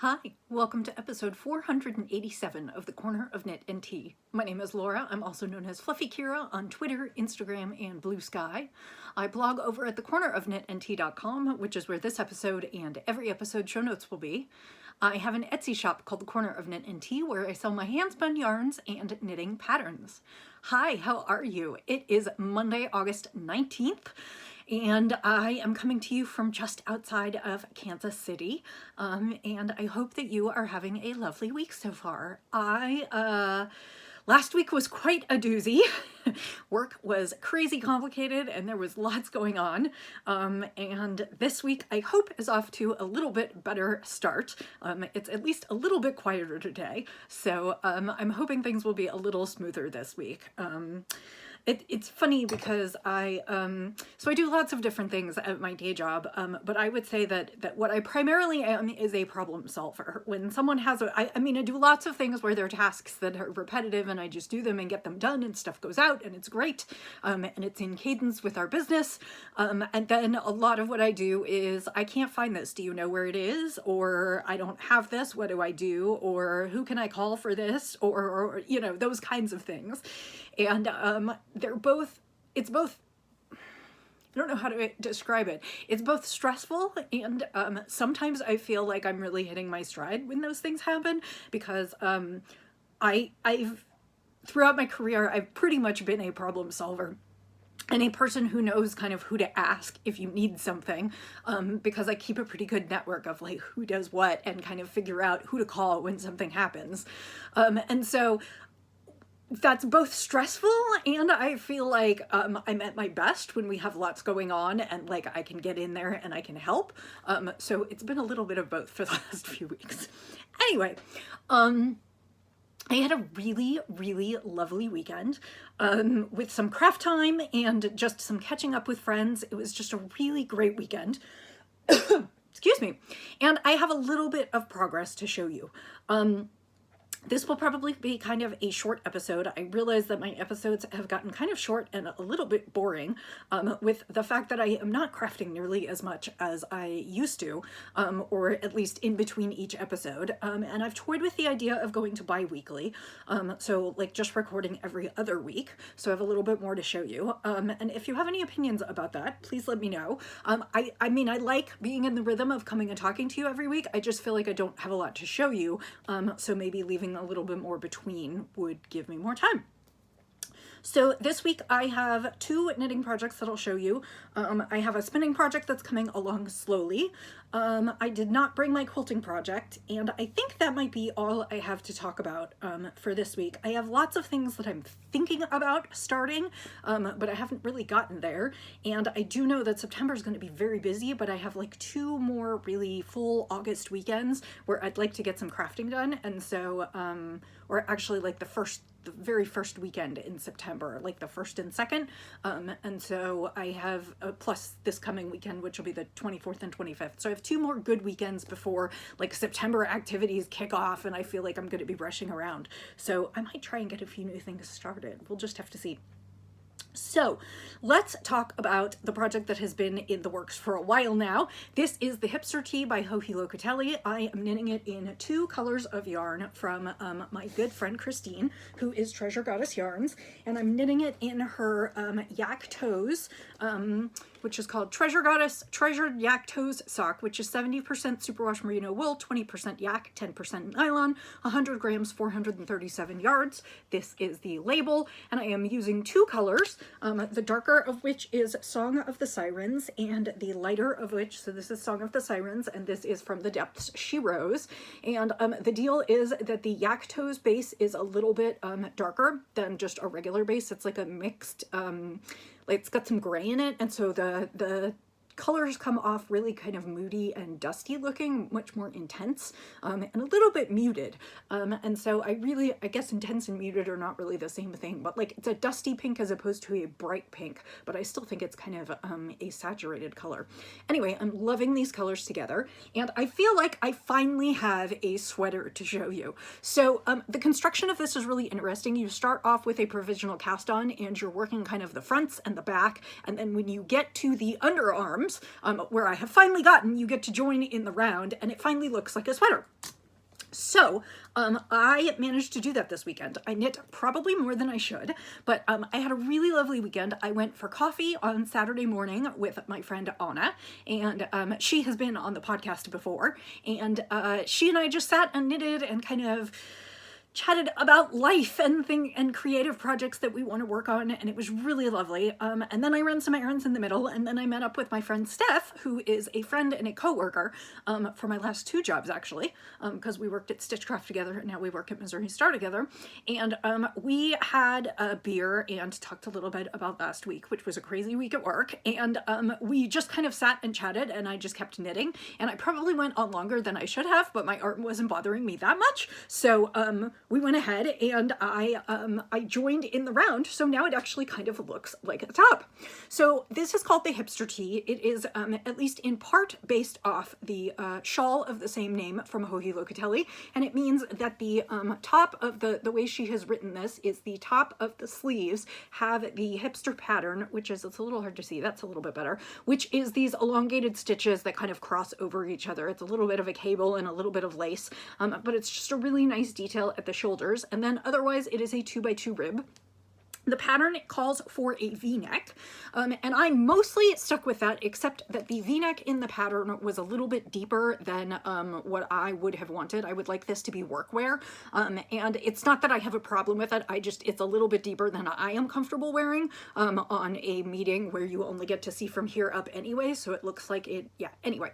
Hi, welcome to episode 487 of the Corner of Knit and Tea. My name is Laura. I'm also known as Fluffy Kira on Twitter, Instagram, and Blue Sky. I blog over at thecornerofknitandtea.com, which is where this episode and every episode show notes will be. I have an Etsy shop called The Corner of Knit and Tea where I sell my hand-spun yarns and knitting patterns. Hi, how are you? It is Monday, August 19th. And I am coming to you from just outside of Kansas City, and I hope that you are having a lovely week so far. Last week was quite a doozy. Work was crazy complicated and there was lots going on. And this week I hope is off to a little bit better start. It's at least a little bit quieter today. So I'm hoping things will be a little smoother this week. It's funny because I do lots of different things at my day job, but I would say that what I primarily am is a problem solver. When someone has I do lots of things where there are tasks that are repetitive and I just do them and get them done and stuff goes out and it's great, and it's in cadence with our business. And then a lot of what I do is I can't find this. Do you know where it is? Or I don't have this. What do I do? Or who can I call for this? Or you know, those kinds of things. And it's both, I don't know how to describe it. It's both stressful and sometimes I feel like I'm really hitting my stride when those things happen because I've throughout my career, I've pretty much been a problem solver. And a person who knows kind of who to ask if you need something, because I keep a pretty good network of like who does what and kind of figure out who to call when something happens. And so that's both stressful and I feel like I'm at my best when we have lots going on and like I can get in there and I can help. So it's been a little bit of both for the last few weeks. Anyway, I had a really, really lovely weekend with some craft time and just some catching up with friends. It was just a really great weekend. Excuse me. And I have a little bit of progress to show you. This will probably be kind of a short episode. I realize that my episodes have gotten kind of short and a little bit boring with the fact that I am not crafting nearly as much as I used to, or at least in between each episode. And I've toyed with the idea of going to bi-weekly, so like just recording every other week, so I have a little bit more to show you. And if you have any opinions about that, please let me know. I like being in the rhythm of coming and talking to you every week. I just feel like I don't have a lot to show you, so maybe leaving a little bit more between would give me more time. So this week I have two knitting projects that I'll show you. I have a spinning project that's coming along slowly. I did not bring my quilting project, and I think that might be all I have to talk about for this week. I have lots of things that I'm thinking about starting, but I haven't really gotten there. And I do know that September is going to be very busy, but I have like two more really full August weekends where I'd like to get some crafting done. And so, or actually like the very first weekend in September, like the 1st and 2nd. And so I have, plus this coming weekend, which will be the 24th and 25th. So I have two more good weekends before like September activities kick off and I feel like I'm going to be rushing around. So I might try and get a few new things started. We'll just have to see. So let's talk about the project that has been in the works for a while now. This is the Hipster Tee by Joji Locatelli. I am knitting it in two colors of yarn from my good friend Christine, who is Treasure Goddess Yarns, and I'm knitting it in her Yak Toes, which is called Treasure Goddess Treasured Yak Toes Sock, which is 70% superwash merino wool, 20% yak, 10% nylon, 100 grams, 437 yards. This is the label, and I am using two colors, the darker of which is Song of the Sirens, and the lighter of which, so this is Song of the Sirens, and this is From the Depths She Rose. And the deal is that the Yak Toes base is a little bit darker than just a regular base. It's like a mixed, it's got some gray in it, and so the colors come off really kind of moody and dusty looking, much more intense, and a little bit muted. And so I guess intense and muted are not really the same thing, but like it's a dusty pink as opposed to a bright pink, but I still think it's kind of a saturated color. Anyway, I'm loving these colors together, and I feel like I finally have a sweater to show you. So the construction of this is really interesting. You start off with a provisional cast on, and you're working kind of the fronts and the back, and then when you get to the underarm, arms, where I have finally gotten, you get to join in the round, and it finally looks like a sweater. So I managed to do that this weekend. I knit probably more than I should, but I had a really lovely weekend. I went for coffee on Saturday morning with my friend Anna, and she has been on the podcast before, and she and I just sat and knitted and kind of chatted about life and creative projects that we want to work on, and it was really lovely. And then I ran some errands in the middle, and then I met up with my friend Steph, who is a friend and a co-worker for my last 2 jobs, actually, because we worked at Stitchcraft together, and now we work at Missouri Star together. And we had a beer and talked a little bit about last week, which was a crazy week at work, and we just kind of sat and chatted, and I just kept knitting, and I probably went on longer than I should have, but my arm wasn't bothering me that much, so we went ahead and I joined in the round, so now it actually kind of looks like a top. So this is called the Hipster Tee. It is at least in part based off the shawl of the same name from Joji Locatelli, and it means that the top of the way she has written this is the top of the sleeves have the hipster pattern, which is, it's a little hard to see, that's a little bit better, which is these elongated stitches that kind of cross over each other. It's a little bit of a cable and a little bit of lace, but it's just a really nice detail at the shoulders, and then otherwise it is a 2x2 rib. The pattern calls for a V-neck, and I mostly stuck with that, except that the V-neck in the pattern was a little bit deeper than what I would have wanted. I would like this to be workwear, and it's not that I have a problem with it, it's a little bit deeper than I am comfortable wearing on a meeting where you only get to see from here up anyway, so it looks like it, yeah, anyway.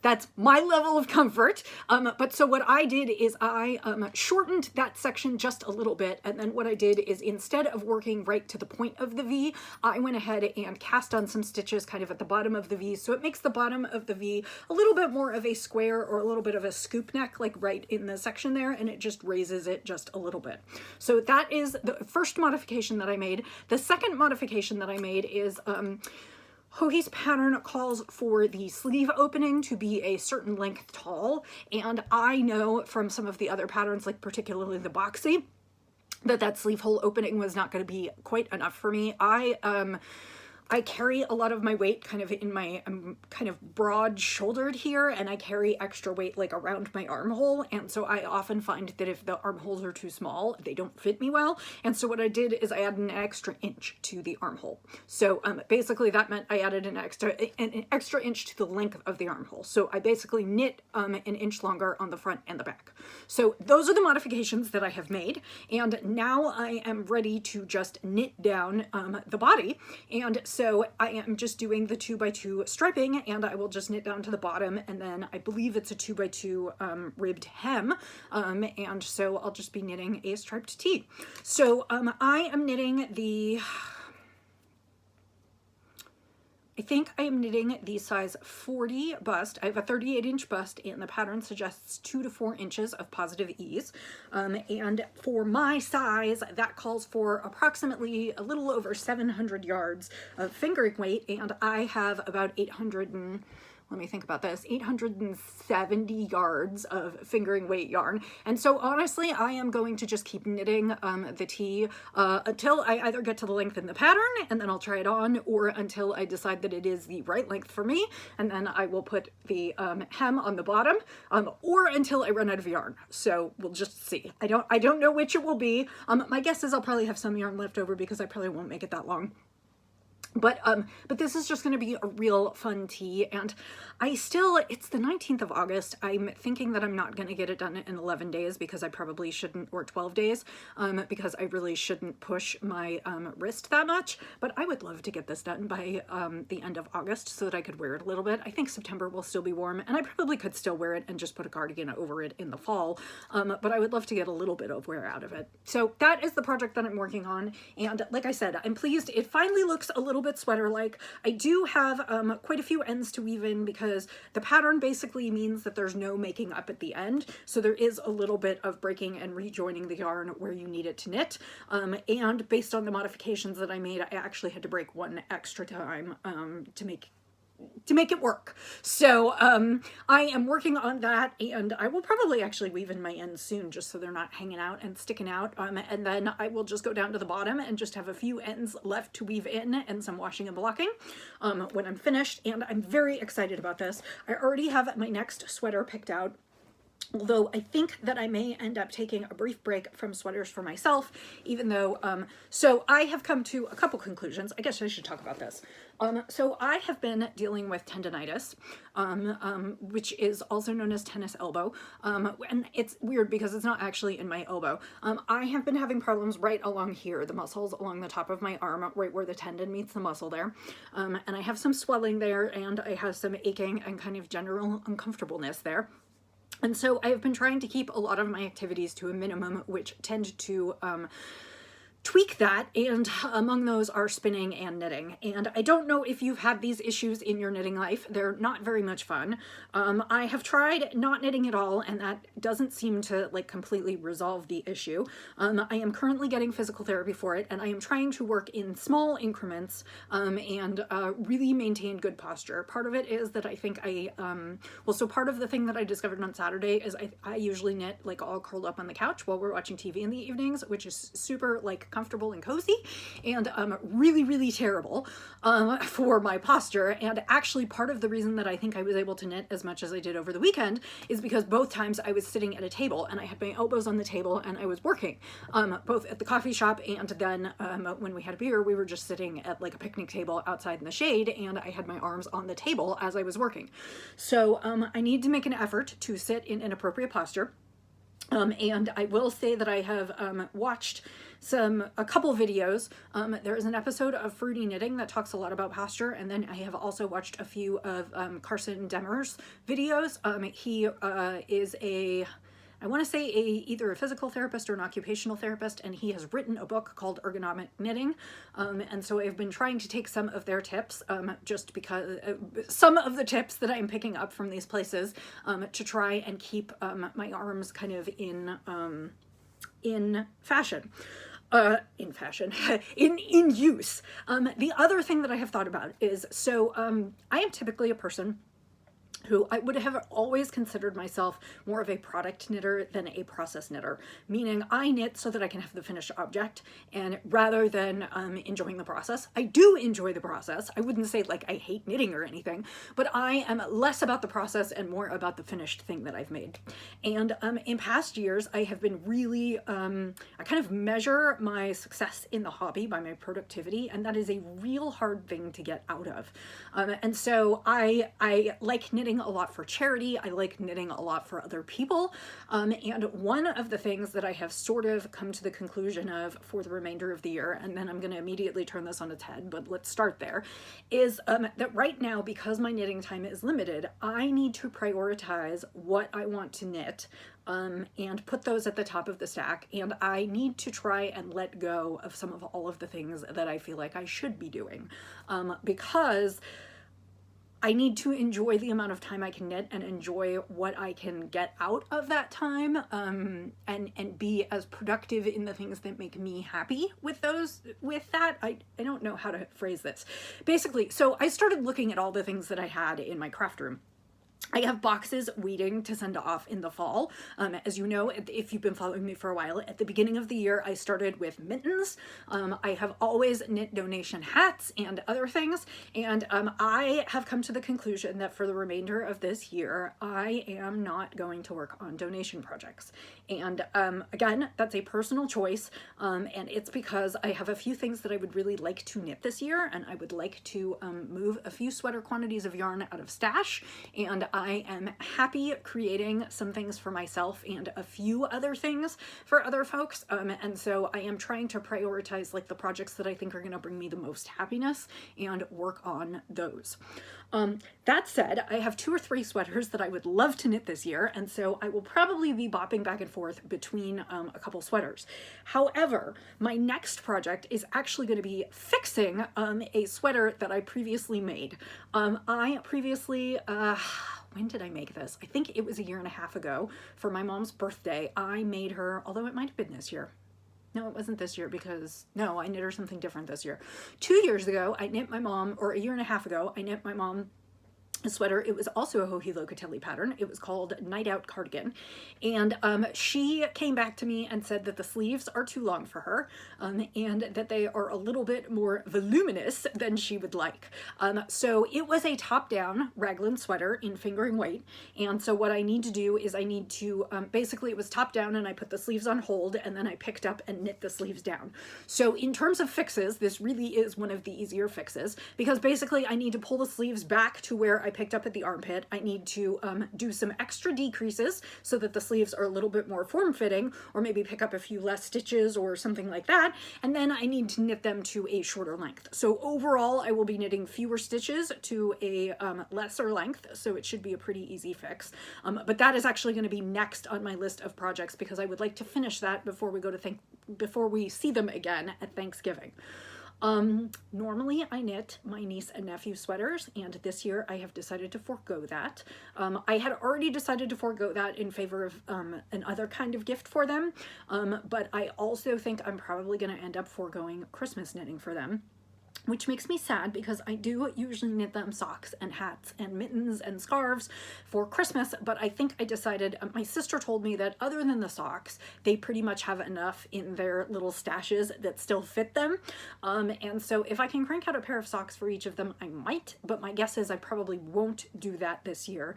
That's my level of comfort, but so what I did is I shortened that section just a little bit, and then what I did is, instead of working right to the point of the V, I went ahead and cast on some stitches kind of at the bottom of the V, so it makes the bottom of the V a little bit more of a square or a little bit of a scoop neck, like right in the section there, and it just raises it just a little bit. So that is the first modification that I made. The second modification that I made is Joji's pattern calls for the sleeve opening to be a certain length tall, and I know from some of the other patterns, like particularly the boxy, that sleeve hole opening was not going to be quite enough for me. I carry a lot of my weight kind of in my, I'm kind of broad shouldered here, and I carry extra weight like around my armhole, and so I often find that if the armholes are too small, they don't fit me well, and so what I did is I added an extra inch to the armhole. So basically that meant I added an extra inch to the length of the armhole. So I basically knit an inch longer on the front and the back. So those are the modifications that I have made, and now I am ready to just knit down the body, and so I am just doing the 2x2 striping, and I will just knit down to the bottom, and then I believe it's a 2x2 ribbed hem, and so I'll just be knitting a striped tee. So I am knitting I think I am knitting the size 40 bust. I have a 38-inch bust, and the pattern suggests 2 to 4 inches of positive ease. And for my size, that calls for approximately a little over 700 yards of fingering weight, and I have about 870 yards of fingering weight yarn. And so honestly, I am going to just keep knitting the tee until I either get to the length in the pattern, and then I'll try it on, or until I decide that it is the right length for me, and then I will put the hem on the bottom, or until I run out of yarn. So we'll just see. I don't know which it will be. My guess is I'll probably have some yarn left over because I probably won't make it that long. But this is just going to be a real fun tee, and it's the 19th of August. I'm thinking that I'm not going to get it done in 11 days because I probably shouldn't, or 12 days, because I really shouldn't push my wrist that much, but I would love to get this done by the end of August so that I could wear it a little bit. I think September will still be warm, and I probably could still wear it and just put a cardigan over it in the fall, but I would love to get a little bit of wear out of it. So that is the project that I'm working on, and like I said, I'm pleased. It finally looks a little bit sweater-like. I do have quite a few ends to weave in because the pattern basically means that there's no making up at the end, so there is a little bit of breaking and rejoining the yarn where you need it to knit, and based on the modifications that I made, I actually had to break one extra time to make to make it work. So I am working on that, and I will probably actually weave in my ends soon just so they're not hanging out and sticking out. And then I will just go down to the bottom and just have a few ends left to weave in and some washing and blocking when I'm finished. And I'm very excited about this. I already have my next sweater picked out. Although I think that I may end up taking a brief break from sweaters for myself, even though, so I have come to a couple conclusions. I guess I should talk about this. So I have been dealing with tendonitis, which is also known as tennis elbow. And it's weird because it's not actually in my elbow. I have been having problems right along here, the muscles along the top of my arm, right where the tendon meets the muscle there. And I have some swelling there, and I have some aching and kind of general uncomfortableness there. And so I have been trying to keep a lot of my activities to a minimum, which tend to tweak that, and among those are spinning and knitting. And I don't know if you've had these issues in your knitting life. They're not very much fun. I have tried not knitting at all, and that doesn't seem to like completely resolve the issue. I am currently getting physical therapy for it, and I am trying to work in small increments and really maintain good posture. Part of it is that I think so part of the thing that I discovered on Saturday is I usually knit like all curled up on the couch while we're watching TV in the evenings, which is super like comfortable and cozy, and really, really terrible for my posture. And actually part of the reason that I think I was able to knit as much as I did over the weekend is because both times I was sitting at a table and I had my elbows on the table and I was working, both at the coffee shop and then when we had a beer, we were just sitting at like a picnic table outside in the shade, and I had my arms on the table as I was working. So I need to make an effort to sit in an appropriate posture. And I will say that I have watched a couple videos. There is an episode of Fruity Knitting that talks a lot about posture, and then I have also watched a few of Carson Demmer's videos. He is I want to say either a physical therapist or an occupational therapist, and he has written a book called Ergonomic Knitting. And so I've been trying to take some of their tips, just because some of the tips that I'm picking up from these places to try and keep my arms kind of in fashion. In use. The other thing that I have thought about is, so I am typically a person who I would have always considered myself more of a product knitter than a process knitter, meaning I knit so that I can have the finished object, and rather than enjoying the process. I do enjoy the process. I wouldn't say like I hate knitting or anything, but I am less about the process and more about the finished thing that I've made. And in past years, I have been really, I kind of measure my success in the hobby by my productivity, and that is a real hard thing to get out of. And so I like knitting a lot for charity. I like knitting a lot for other people. And one of the things that I have sort of come to the conclusion of for the remainder of the year, and then I'm going to immediately turn this on its head, but let's start there, is that right now, because my knitting time is limited, I need to prioritize what I want to knit and put those at the top of the stack. And I need to try and let go of some of all of the things that I feel like I should be doing, because I need to enjoy the amount of time I can knit and enjoy what I can get out of that time, and be as productive in the things that make me happy with that. I don't know how to phrase this. Basically, so I started looking at all the things that I had in my craft room. I have boxes waiting to send off in the fall. As you know, if you've been following me for a while, at the beginning of the year, I started with mittens. I have always knit donation hats and other things. And I have come to the conclusion that for the remainder of this year, I am not going to work on donation projects. And again, that's a personal choice. And it's because I have a few things that I would really like to knit this year. And I would like to move a few sweater quantities of yarn out of stash. And I am happy creating some things for myself and a few other things for other folks. And so I am trying to prioritize like the projects that I think are going to bring me the most happiness and work on those. That said, I have 2 or 3 sweaters that I would love to knit this year, and so I will probably be bopping back and forth between a couple sweaters. However, my next project is actually going to be fixing a sweater that I previously made. I previously, when did I make this? I think it was a year and a half ago for my mom's birthday. I made her, although it might have been this year. No, it wasn't this year because, no, I knit her something different this year. 2 years ago, I knit my mom, or a year and a half ago, I knit my mom a sweater. It was also a Joji Locatelli pattern. It was called Night Out Cardigan. And she came back to me and said that the sleeves are too long for her, and that they are a little bit more voluminous than she would like. So it was a top-down raglan sweater in fingering weight. And so what I need to do is I need to, basically it was top-down and I put the sleeves on hold and then I picked up and knit the sleeves down. So in terms of fixes, this really is one of the easier fixes, because basically I need to pull the sleeves back to where I picked up at the armpit. I need to do some extra decreases so that the sleeves are a little bit more form-fitting, or maybe pick up a few less stitches or something like that, and then I need to knit them to a shorter length. So overall I will be knitting fewer stitches to a lesser length, so it should be a pretty easy fix. But that is actually going to be next on my list of projects, because I would like to finish that before we go to before we see them again at Thanksgiving. Normally I knit my niece and nephew sweaters, and this year I have decided to forego that. I had already decided to forego that in favor of another kind of gift for them, but I also think I'm probably going to end up foregoing Christmas knitting for them, which makes me sad because I do usually knit them socks and hats and mittens and scarves for Christmas, but I think I decided, my sister told me that other than the socks, they pretty much have enough in their little stashes that still fit them. And so if I can crank out a pair of socks for each of them, I might, but my guess is I probably won't do that this year,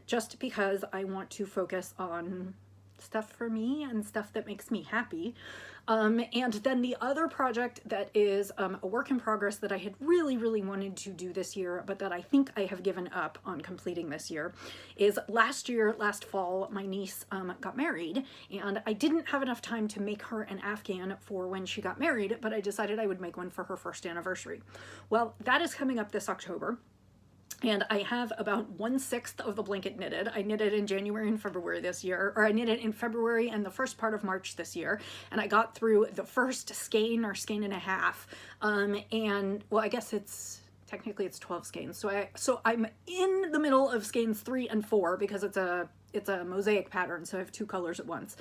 just because I want to focus on stuff for me and stuff that makes me happy. And then the other project that is a work in progress that I had really wanted to do this year, but that I think I have given up on completing this year, is last fall, my niece got married, and I didn't have enough time to make her an Afghan for when she got married, but I decided I would make one for her first anniversary. Well, that is coming up this October. And I have about 1/6 of the blanket knitted. I knitted in January and February this year, or I knitted in February and the first part of March this year. And I got through the first skein or skein and a half. And well, I guess technically it's 12 skeins. So I'm in the middle of skeins 3 and 4 because it's a mosaic pattern, so I have 2 colors at once.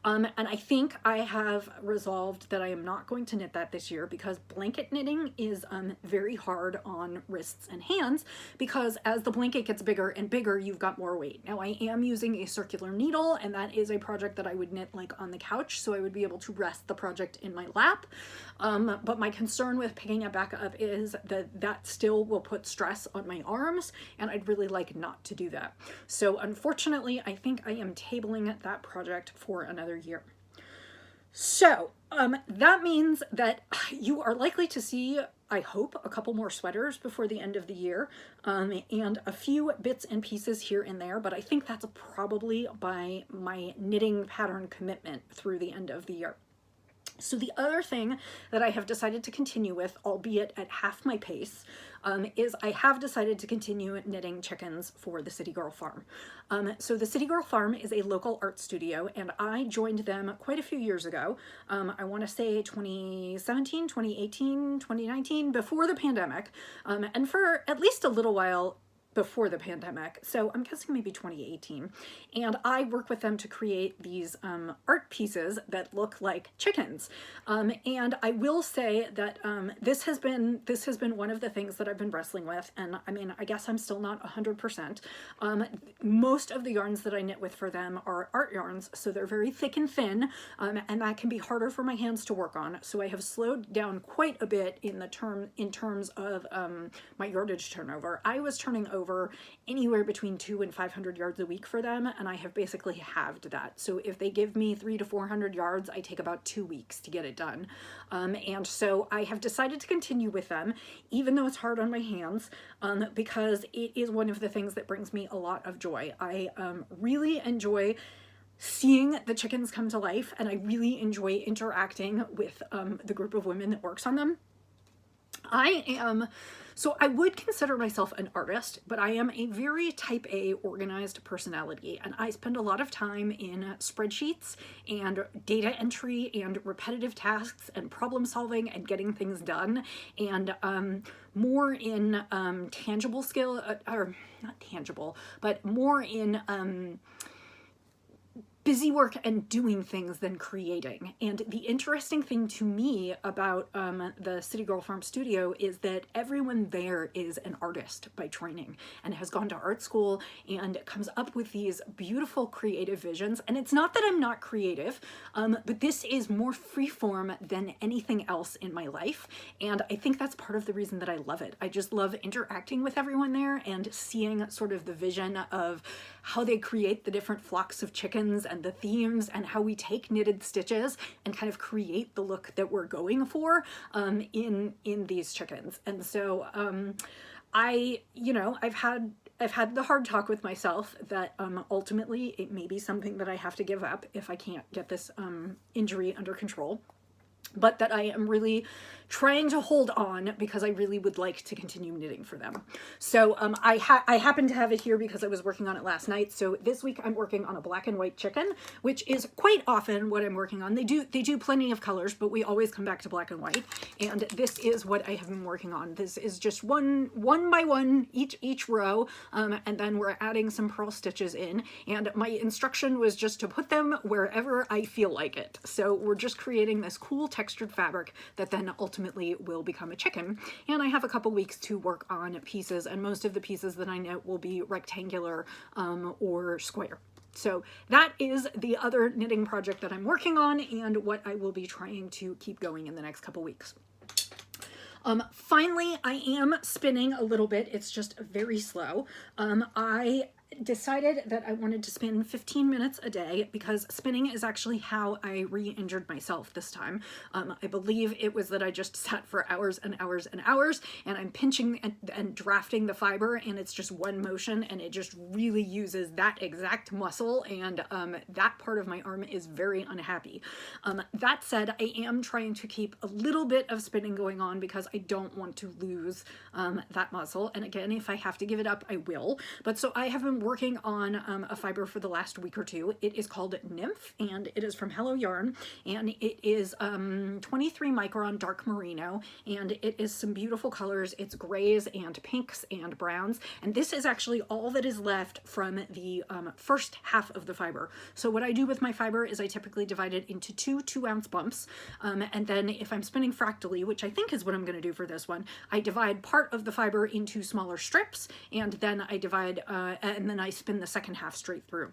And I think I have resolved that I am not going to knit that this year, because blanket knitting is very hard on wrists and hands, because as the blanket gets bigger and bigger, you've got more weight. Now I am using a circular needle, and that is a project that I would knit like on the couch, so I would be able to rest the project in my lap. But my concern with picking it back up is that still will put stress on my arms, and I'd really like not to do that. So unfortunately, I think I am tabling that project for another year. So that means that you are likely to see, I hope, a couple more sweaters before the end of the year, and a few bits and pieces here and there, but I think that's probably by my knitting pattern commitment through the end of the year. So the other thing that I have decided to continue with, albeit at half my pace, is I have decided to continue knitting chickens for the City Girl Farm. So the City Girl Farm is a local art studio, and I joined them quite a few years ago. I want to say 2017, 2018, 2019, before the pandemic, and for at least a little while before the pandemic, so I'm guessing maybe 2018, and I work with them to create these art pieces that look like chickens. And I will say that this has been one of the things that I've been wrestling with, and I mean, I guess I'm still not 100%. Most of the yarns that I knit with for them are art yarns, so they're very thick and thin, and that can be harder for my hands to work on, so I have slowed down quite a bit in terms of my yardage turnover. I was turning over anywhere between 200 and 500 yards a week for them, and I have basically halved that. So if they give me 300 to 400 yards, I take about 2 weeks to get it done. And so I have decided to continue with them, even though it's hard on my hands, because it is one of the things that brings me a lot of joy. I really enjoy seeing the chickens come to life, and I really enjoy interacting with the group of women that works on them. So I would consider myself an artist, but I am a very type A organized personality, and I spend a lot of time in spreadsheets and data entry and repetitive tasks and problem solving and getting things done, and more in tangible skill, or not tangible, but more in busy work and doing things than creating. And the interesting thing to me about the City Girl Farm Studio is that everyone there is an artist by training and has gone to art school and comes up with these beautiful creative visions. And it's not that I'm not creative, but this is more freeform than anything else in my life. And I think that's part of the reason that I love it. I just love interacting with everyone there and seeing sort of the vision of how they create the different flocks of chickens and the themes, and how we take knitted stitches and kind of create the look that we're going for in these chickens. And so I've had the hard talk with myself that ultimately it may be something that I have to give up if I can't get this injury under control, but that I am really trying to hold on because I really would like to continue knitting for them. So I happen to have it here because I was working on it last night. So this week I'm working on a black and white chicken, which is quite often what I'm working on. They do plenty of colors, but we always come back to black and white. And this is what I have been working on. This is just one by one, each row, and then we're adding some purl stitches in. And my instruction was just to put them wherever I feel like it. So we're just creating this cool textured fabric that then ultimately will become a chicken. And I have a couple weeks to work on pieces, and most of the pieces that I knit will be rectangular or square. So that is the other knitting project that I'm working on and what I will be trying to keep going in the next couple weeks. Finally, I am spinning a little bit. It's just very slow. I decided that I wanted to spin 15 minutes a day because spinning is actually how I re-injured myself this time. I believe it was that I just sat for hours and hours and hours, and I'm pinching and drafting the fiber, and it's just one motion, and it just really uses that exact muscle, and that part of my arm is very unhappy. That said, I am trying to keep a little bit of spinning going on because I don't want to lose that muscle, and again, if I have to give it up, I will. But so I have been working on a fiber for the last week or two. It is called Nymph, and it is from Hello Yarn, and it is 23 micron dark merino, and it is some beautiful colors. It's grays and pinks and browns, and this is actually all that is left from the first half of the fiber. So what I do with my fiber is I typically divide it into two 2-ounce bumps, and then if I'm spinning fractally, which I think is what I'm going to do for this one, I divide part of the fiber into smaller strips, and then I divide and then I spin the second half straight through.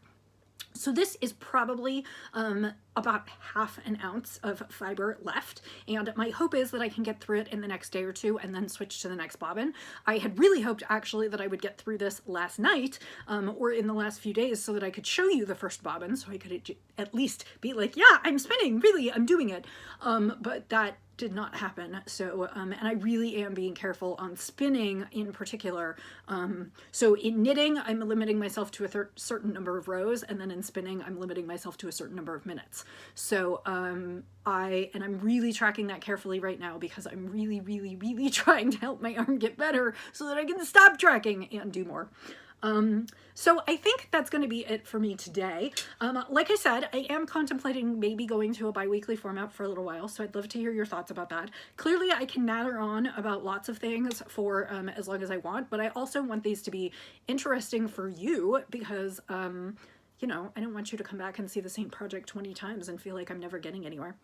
So this is probably about half an ounce of fiber left, and my hope is that I can get through it in the next day or two and then switch to the next bobbin. I had really hoped actually that I would get through this last night or in the last few days so that I could show you the first bobbin, so I could at least be like, yeah, I'm spinning, really, I'm doing it. But that did not happen. So, and I really am being careful on spinning in particular. So in knitting, I'm limiting myself to a certain number of rows, and then in spinning, I'm limiting myself to a certain number of minutes. So I'm really tracking that carefully right now because I'm really trying to help my arm get better so that I can stop tracking and do more. So I think that's going to be it for me today. Like I said, I am contemplating maybe going to a bi-weekly format for a little while, so I'd love to hear your thoughts about that. Clearly, I can natter on about lots of things for as long as I want, but I also want these to be interesting for you because, you know, I don't want you to come back and see the same project 20 times and feel like I'm never getting anywhere.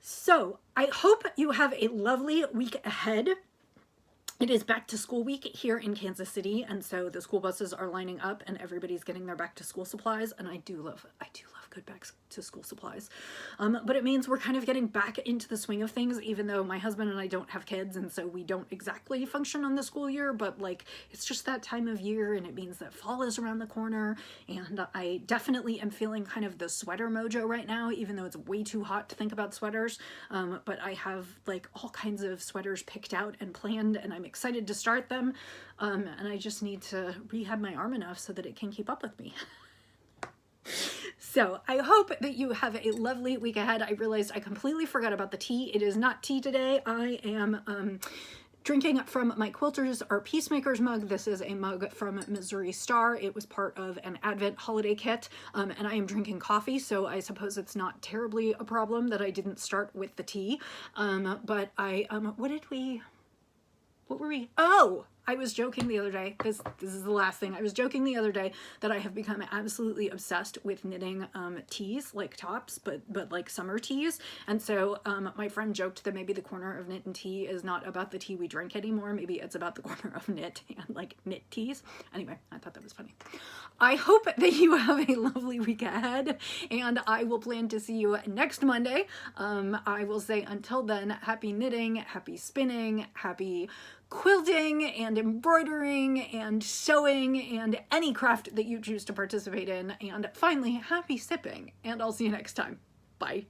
So I hope you have a lovely week ahead. It is back to school week here in Kansas City, and so the school buses are lining up and everybody's getting their back to school supplies, and I do love good back to school supplies. But it means we're kind of getting back into the swing of things, even though my husband and I don't have kids, and so we don't exactly function on the school year, but like it's just that time of year, and it means that fall is around the corner, and I definitely am feeling kind of the sweater mojo right now, even though it's way too hot to think about sweaters. But I have like all kinds of sweaters picked out and planned, and I'm excited to start them, and I just need to rehab my arm enough so that it can keep up with me. So I hope that you have a lovely week ahead. I realized I completely forgot about the tea. It is not tea today. I am drinking from my Quilters or Peacemakers mug. This is a mug from Missouri Star. It was part of an Advent holiday kit, and I am drinking coffee, so I suppose it's not terribly a problem that I didn't start with the tea. But what were we? Oh! I was joking the other day, this is the last thing, I was joking the other day that I have become absolutely obsessed with knitting tees, like tops, but like summer tees. And so my friend joked that maybe the corner of knit and tea is not about the tea we drink anymore, maybe it's about the corner of knit and like knit tees. Anyway, I thought that was funny. I hope that you have a lovely week ahead, and I will plan to see you next Monday. I will say until then, happy knitting, happy spinning, happy quilting and embroidering and sewing and any craft that you choose to participate in. And finally, happy sipping. And I'll see you next time. Bye.